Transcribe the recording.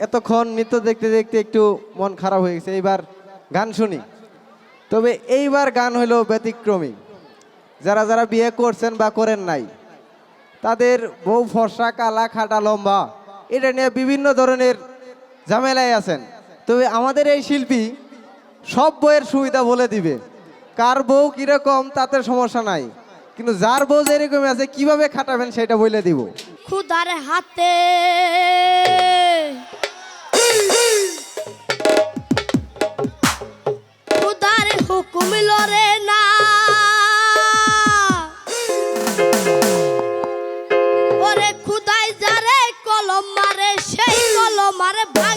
এতক্ষণ নৃত্য দেখতে দেখতে একটু মন খারাপ হয়ে গেছে, এইবার গান শুনি। তবে এইবার গান হলো ব্যতিক্রমী। যারা যারা বিয়ে করছেন বা করেন নাই, তাদের বউ ফর্সা, কালা, খাটা, লম্বা, এটা নিয়ে বিভিন্ন ধরনের ঝামেলায় আছেন। তবে আমাদের এই শিল্পী সব বউয়ের সুবিধা বলে দিবে। কার বউ কিরকম তাতে সমস্যা নাই, কিন্তু যার বউ যেরকম আছে কিভাবে খাটাবেন সেটা বলে দিব। খুদার হাতে খুদার হুকুম লরে না, ওরে খুদাই যারে কলম মারে সেই কলম মারে ভাঙ